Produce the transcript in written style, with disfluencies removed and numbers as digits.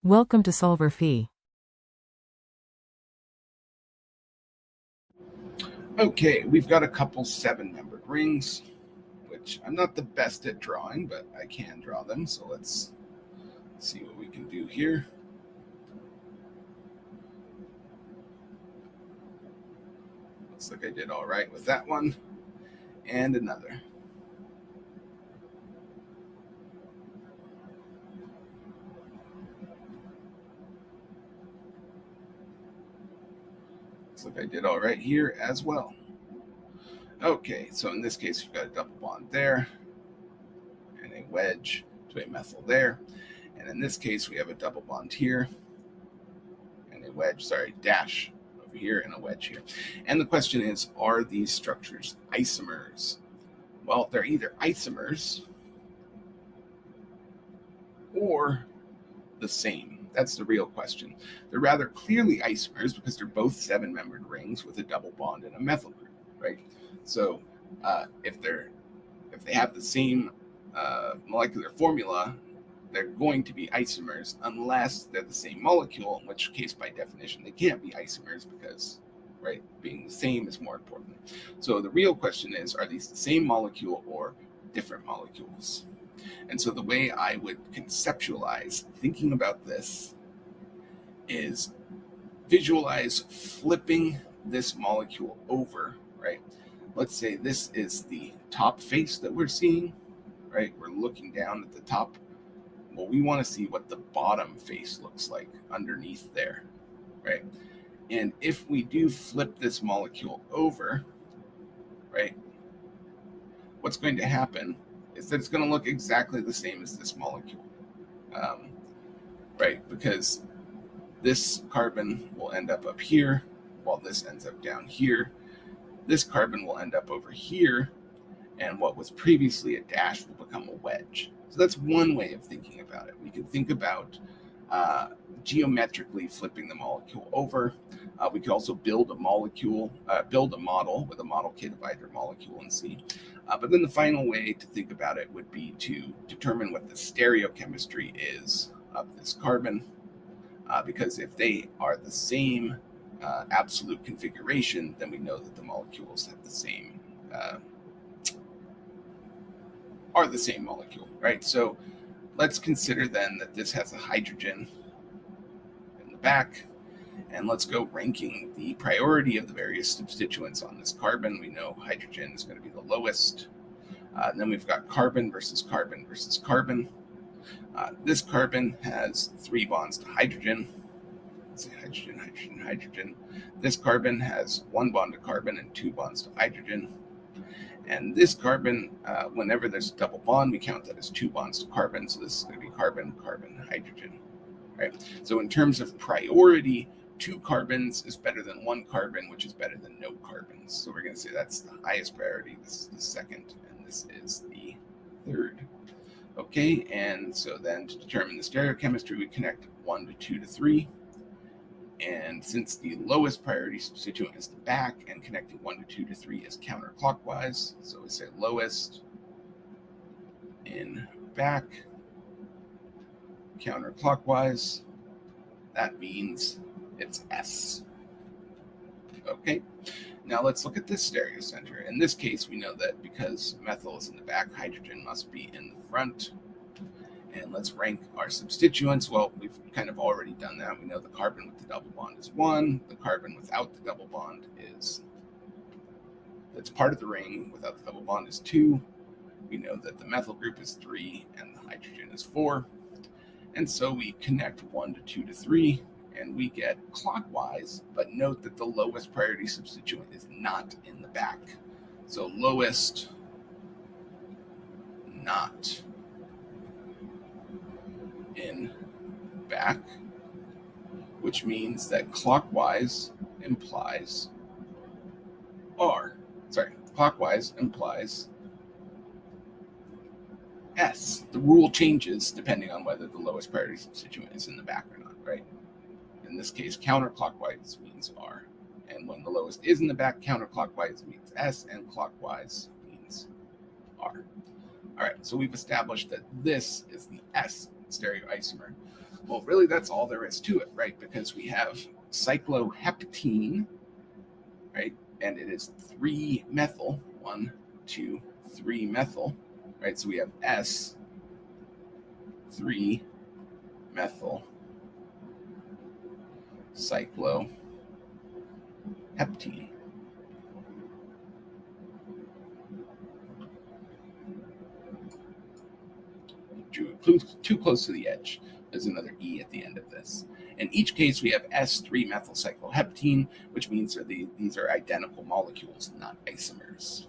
Welcome to solverfy. Okay, we've got a couple 7-membered rings, which I'm not the best at drawing, but I can draw them. So let's see what we can do here. Looks like I did all right with that one. And another. Looks like I did all right here as well. Okay, so in this case, we've got a double bond there and a wedge to a methyl there. And in this case, we have a double bond here and a wedge, dash over here and a wedge here. And the question is, are these structures isomers? Well, they're either isomers or the same. That's the real question. They're rather clearly isomers because they're both 7-membered rings with a double bond and a methyl group, right? So if they have the same molecular formula, they're going to be isomers unless they're the same molecule, in which case by definition they can't be isomers because being the same is more important. So the real question is, are these the same molecule or different molecules? And so the way I would conceptualize thinking about this is visualize flipping this molecule over, right? Let's say this is the top face that we're seeing, right? We're looking down at the top. Well, we want to see what the bottom face looks like underneath there, right? And if we do flip this molecule over, right, what's going to happen is that it's going to look exactly the same as this molecule, right? Because this carbon will end up here, while this ends up down here. This carbon will end up over here, and what was previously a dash will become a wedge. So that's one way of thinking about it. We can think about geometrically flipping the molecule over. We could also build a model with a model kit of either molecule and see. But then the final way to think about it would be to determine what the stereochemistry is of this carbon, because if they are the same absolute configuration, then we know that the molecules have are the same molecule, right? So let's consider then that this has a hydrogen in the back, and let's go ranking the priority of the various substituents on this carbon. We know hydrogen is going to be the lowest. And then we've got carbon versus carbon versus carbon. This carbon has 3 bonds to hydrogen. Let's say hydrogen, hydrogen, hydrogen. This carbon has 1 bond to carbon and 2 bonds to hydrogen. And this carbon, whenever there's a double bond, we count that as 2 bonds to carbon. So this is going to be carbon, carbon, hydrogen, right? So in terms of priority, 2 carbons is better than 1 carbon, which is better than no carbons. So we're going to say that's the highest priority. This is the second, and this is the third. Okay, and so then to determine the stereochemistry, we connect 1 to 2 to 3. And since the lowest priority substituent is the back, and connecting 1 to 2 to 3 is counterclockwise, so we say lowest in back, counterclockwise, that means it's S. Okay, now let's look at this stereocenter. In this case, we know that because methyl is in the back, hydrogen must be in the front. And let's rank our substituents. Well, we've kind of already done that. We know the carbon with the double bond is 1. The carbon without the double bond that's part of the ring without the double bond is 2. We know that the methyl group is 3 and the hydrogen is 4. And so we connect 1 to 2 to 3 and we get clockwise, but note that the lowest priority substituent is not in the back. So lowest, not in back, which means that clockwise implies clockwise implies S. The rule changes depending on whether the lowest priority substituent is in the back or not, right? In this case, counterclockwise means R. And when the lowest is in the back, counterclockwise means S, and clockwise means R. All right, so we've established that this is the S stereoisomer. Well, really, that's all there is to it, right? Because we have cycloheptene, right? And it is 3-methyl, 1, 2, 3-methyl, right? So we have S, 3-methyl cycloheptene. Drew too close to the edge. There's another E at the end of this. In each case, we have S3-methyl cycloheptene, which means these are identical molecules, not isomers.